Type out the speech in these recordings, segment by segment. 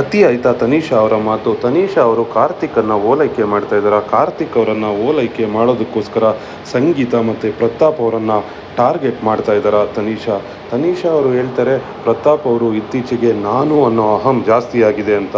ಅತಿ ಆಯ್ತಾ ತನೀಷಾ ಅವರ ಮಾತು. ತನೀಷಾ ಅವರು ಕಾರ್ತಿಕನ್ನು ಓಲೈಕೆ ಮಾಡ್ತಾ ಇದ್ದಾರೆ. ಕಾರ್ತಿಕ್ ಅವರನ್ನು ಓಲೈಕೆ ಮಾಡೋದಕ್ಕೋಸ್ಕರ ಸಂಗೀತ ಮತ್ತು ಪ್ರತಾಪ್ ಅವರನ್ನು ಟಾರ್ಗೆಟ್ ಮಾಡ್ತಾ ಇದ್ದಾರೆ ತನೀಷಾ ಅವರು ಹೇಳ್ತಾರೆ, ಪ್ರತಾಪ್ ಅವರು ಇತ್ತೀಚೆಗೆ ನಾನು ಅನ್ನೋ ಅಹಂ ಜಾಸ್ತಿ ಆಗಿದೆ ಅಂತ.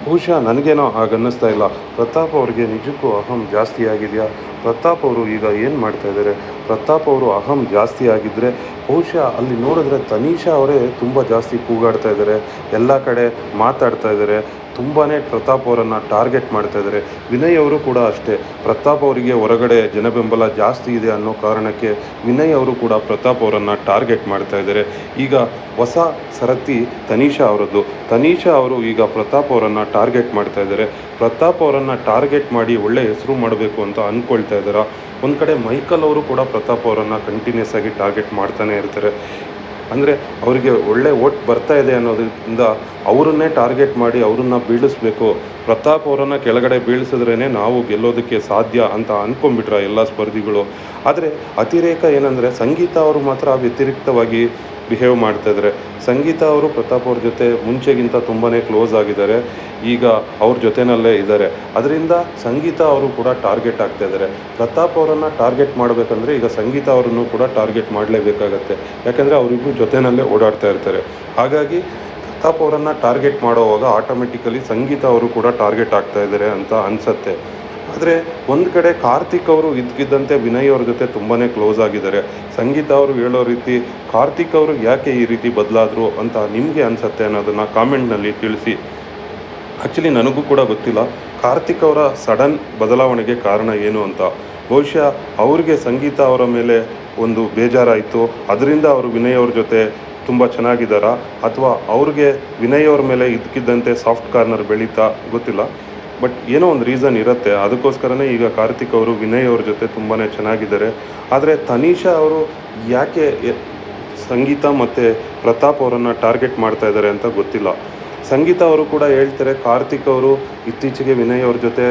ಬಹುಶಃ ನನಗೇನೋ ಹಾಗನ್ನಿಸ್ತಾ ಇಲ್ಲ. ಪ್ರತಾಪ್ ಅವ್ರಿಗೆ ನಿಜಕ್ಕೂ ಅಹಂ ಜಾಸ್ತಿ ಆಗಿದೆಯಾ? ಪ್ರತಾಪ್ ಅವರು ಈಗ ಏನು ಮಾಡ್ತಾ ಇದ್ದಾರೆ? ಪ್ರತಾಪ್ ಅವರು ಅಹಂ ಜಾಸ್ತಿ ಆಗಿದ್ದರೆ ಬಹುಶಃ ಅಲ್ಲಿ ನೋಡಿದ್ರೆ ತನೀಷಾ ಅವರೇ ತುಂಬ ಜಾಸ್ತಿ ಕೂಗಾಡ್ತಾ ಇದ್ದಾರೆ, ಎಲ್ಲ ಕಡೆ ಮಾತಾಡ್ತಾ ಇದ್ದಾರೆ, ತುಂಬಾ ಪ್ರತಾಪ್ ಅವರನ್ನು ಟಾರ್ಗೆಟ್ ಮಾಡ್ತಾ ಇದ್ದಾರೆ. ವಿನಯ್ ಅವರು ಕೂಡ ಅಷ್ಟೇ, ಪ್ರತಾಪ್ ಅವರಿಗೆ ಹೊರಗಡೆ ಜನಬೆಂಬಲ ಜಾಸ್ತಿ ಇದೆ ಅನ್ನೋ ಕಾರಣಕ್ಕೆ ವಿನಯ್ ಅವರು ಕೂಡ ಪ್ರತಾಪ್ ಅವರನ್ನು ಟಾರ್ಗೆಟ್ ಮಾಡ್ತಾ ಇದ್ದಾರೆ. ಈಗ ಹೊಸ ಸರತಿ ತನೀಷಾ ಅವರದ್ದು. ತನೀಷಾ ಅವರು ಈಗ ಪ್ರತಾಪ್ ಅವರನ್ನು ಟಾರ್ಗೆಟ್ ಮಾಡ್ತಾ ಇದ್ದಾರೆ. ಪ್ರತಾಪ್ ಅವರನ್ನು ಟಾರ್ಗೆಟ್ ಮಾಡಿ ಒಳ್ಳೆ ಹೆಸರು ಮಾಡಬೇಕು ಅಂತ ಅಂದ್ಕೊಳ್ತಾ ಇದ್ದಾರೆ. ಒಂದು ಕಡೆ ಮೈಕಲ್ ಅವರು ಕೂಡ ಪ್ರತಾಪ್ ಅವರನ್ನು ಕಂಟಿನ್ಯೂಸ್ ಆಗಿ ಟಾರ್ಗೆಟ್ ಮಾಡ್ತಾನೆ ಇರ್ತಾರೆ. ಅಂದರೆ ಅವರಿಗೆ ಒಳ್ಳೆ ಓಟ್ ಬರ್ತಾ ಇದೆ ಅನ್ನೋದ್ರಿಂದ ಅವರನ್ನೇ ಟಾರ್ಗೆಟ್ ಮಾಡಿ ಅವರನ್ನು ಬೀಳಿಸ್ಬೇಕು, ಪ್ರತಾಪ್ ಅವರನ್ನು ಕೆಳಗಡೆ ಬೀಳಿಸಿದ್ರೇ ನಾವು ಗೆಲ್ಲೋದಕ್ಕೆ ಸಾಧ್ಯ ಅಂತ ಅಂದ್ಕೊಂಡ್ಬಿಟ್ರೆ ಎಲ್ಲ ಸ್ಪರ್ಧಿಗಳು. ಆದರೆ ಅತಿರೇಕ ಏನಂದರೆ ಸಂಗೀತ ಅವರು ಮಾತ್ರ ವ್ಯತಿರಿಕ್ತವಾಗಿ ಬಿಹೇವ್ ಮಾಡ್ತಾಯಿದ್ದಾರೆ. ಸಂಗೀತ ಅವರು ಪ್ರತಾಪ್ ಅವ್ರ ಜೊತೆ ಮುಂಚೆಗಿಂತ ತುಂಬಾ ಕ್ಲೋಸ್ ಆಗಿದ್ದಾರೆ, ಈಗ ಅವ್ರ ಜೊತೆಯಲ್ಲೇ ಇದ್ದಾರೆ. ಅದರಿಂದ ಸಂಗೀತ ಅವರು ಕೂಡ ಟಾರ್ಗೆಟ್ ಆಗ್ತಾಯಿದ್ದಾರೆ. ಪ್ರತಾಪ್ ಅವರನ್ನು ಟಾರ್ಗೆಟ್ ಮಾಡಬೇಕಂದ್ರೆ ಈಗ ಸಂಗೀತ ಅವರನ್ನು ಕೂಡ ಟಾರ್ಗೆಟ್ ಮಾಡಲೇಬೇಕಾಗತ್ತೆ, ಯಾಕಂದರೆ ಅವರಿಬ್ಬರು ಜೊತೆಯಲ್ಲೇ ಓಡಾಡ್ತಾ ಇರ್ತಾರೆ. ಹಾಗಾಗಿ ಪ್ರತಾಪ್ ಅವರನ್ನು ಟಾರ್ಗೆಟ್ ಮಾಡೋವಾಗ ಆಟೋಮೆಟಿಕಲಿ ಸಂಗೀತ ಅವರು ಕೂಡ ಟಾರ್ಗೆಟ್ ಆಗ್ತಾ ಇದ್ದಾರೆ ಅಂತ ಅನಿಸುತ್ತೆ. ಆದರೆ ಒಂದು ಕಡೆ ಕಾರ್ತಿಕ್ ಅವರು ಇದ್ದಕ್ಕಿದ್ದಂತೆ ವಿನಯ್ ಅವ್ರ ಜೊತೆ ತುಂಬಾ ಕ್ಲೋಸ್ ಆಗಿದ್ದಾರೆ. ಸಂಗೀತ ಅವರು ಹೇಳೋ ರೀತಿ ಕಾರ್ತಿಕ್ ಅವರು ಯಾಕೆ ಈ ರೀತಿ ಬದಲಾದರು ಅಂತ ನಿಮಗೆ ಅನಿಸುತ್ತೆ ಅನ್ನೋದನ್ನು ಕಾಮೆಂಟ್ನಲ್ಲಿ ತಿಳಿಸಿ. ಆ್ಯಕ್ಚುಲಿ ನನಗೂ ಕೂಡ ಗೊತ್ತಿಲ್ಲ ಕಾರ್ತಿಕ್ ಅವರ ಸಡನ್ ಬದಲಾವಣೆಗೆ ಕಾರಣ ಏನು ಅಂತ. ಬಹುಶಃ ಅವ್ರಿಗೆ ಸಂಗೀತ ಅವರ ಮೇಲೆ ಒಂದು ಬೇಜಾರಾಯಿತು, ಅದರಿಂದ ಅವರು ವಿನಯ್ ಅವ್ರ ಜೊತೆ ತುಂಬ ಚೆನ್ನಾಗಿದ್ದಾರಾ, ಅಥವಾ ಅವ್ರಿಗೆ ವಿನಯ್ ಅವ್ರ ಮೇಲೆ ಇದ್ದಕ್ಕಿದ್ದಂತೆ ಸಾಫ್ಟ್ ಕಾರ್ನರ್ ಬೆಳೀತಾ, ಗೊತ್ತಿಲ್ಲ. ಬಟ್ ಏನೋ ಒಂದು ರೀಸನ್ ಇರುತ್ತೆ, ಅದಕ್ಕೋಸ್ಕರನೇ ಈಗ ಕಾರ್ತಿಕ್ ಅವರು ವಿನಯ್ ಅವ್ರ ಜೊತೆ ತುಂಬಾ ಚೆನ್ನಾಗಿದ್ದಾರೆ. ಆದರೆ ತನೀಷಾ ಅವರು ಯಾಕೆ ಸಂಗೀತ ಮತ್ತು ಪ್ರತಾಪ್ ಅವರನ್ನು ಟಾರ್ಗೆಟ್ ಮಾಡ್ತಾ ಇದ್ದಾರೆ ಅಂತ ಗೊತ್ತಿಲ್ಲ. ಸಂಗೀತ ಅವರು ಕೂಡ ಹೇಳ್ತಾರೆ ಕಾರ್ತಿಕ್ ಅವರು ಇತ್ತೀಚೆಗೆ ವಿನಯ್ ಅವ್ರ ಜೊತೆ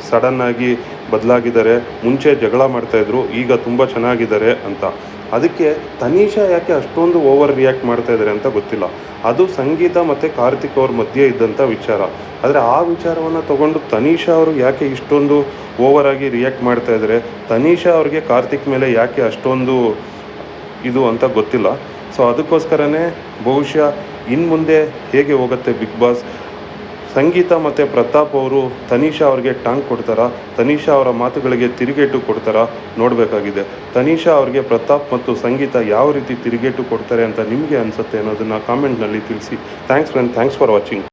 ಸಡನ್ನಾಗಿ ಬದಲಾಗಿದ್ದಾರೆ, ಮುಂಚೆ ಜಗಳ ಮಾಡ್ತಾಯಿದ್ರು, ಈಗ ತುಂಬ ಚೆನ್ನಾಗಿದ್ದಾರೆ ಅಂತ. ಅದಕ್ಕೆ ತನೀಷಾ ಯಾಕೆ ಅಷ್ಟೊಂದು ಓವರ್ ರಿಯಾಕ್ಟ್ ಮಾಡ್ತಾ ಇದ್ದಾರೆ ಅಂತ ಗೊತ್ತಿಲ್ಲ. ಅದು ಸಂಗೀತ ಮತ್ತು ಕಾರ್ತಿಕ್ ಅವ್ರ ಮಧ್ಯೆ ಇದ್ದಂಥ ವಿಚಾರ. ಆದರೆ ಆ ವಿಚಾರವನ್ನು ತಗೊಂಡು ತನೀಷಾ ಅವರು ಯಾಕೆ ಇಷ್ಟೊಂದು ಓವರಾಗಿ ರಿಯಾಕ್ಟ್ ಮಾಡ್ತಾ ಇದ್ದಾರೆ, ತನೀಷಾ ಅವ್ರಿಗೆ ಕಾರ್ತಿಕ್ ಮೇಲೆ ಯಾಕೆ ಅಷ್ಟೊಂದು ಇದು ಅಂತ ಗೊತ್ತಿಲ್ಲ. ಸೊ ಅದಕ್ಕೋಸ್ಕರನೇ ಬಹುಶಃ ಇನ್ನು ಮುಂದೆ ಹೇಗೆ ಹೋಗುತ್ತೆ ಬಿಗ್ ಬಾಸ್, ಸಂಗೀತ ಮತ್ತು ಪ್ರತಾಪ್ ಅವರು ತನೀಷಾ ಅವ್ರಿಗೆ ಟಾಂಗ್ ಕೊಡ್ತಾರಾ, ತನೀಷಾ ಅವರ ಮಾತುಗಳಿಗೆ ತಿರುಗೇಟು ಕೊಡ್ತಾರಾ ನೋಡಬೇಕಾಗಿದೆ. ತನೀಷಾ ಅವ್ರಿಗೆ ಪ್ರತಾಪ್ ಮತ್ತು ಸಂಗೀತ ಯಾವ ರೀತಿ ತಿರುಗೇಟು ಕೊಡ್ತಾರೆ ಅಂತ ನಿಮಗೆ ಅನಿಸುತ್ತೆ ಅನ್ನೋದನ್ನು ಕಾಮೆಂಟ್ನಲ್ಲಿ ತಿಳಿಸಿ. Thanks for watching.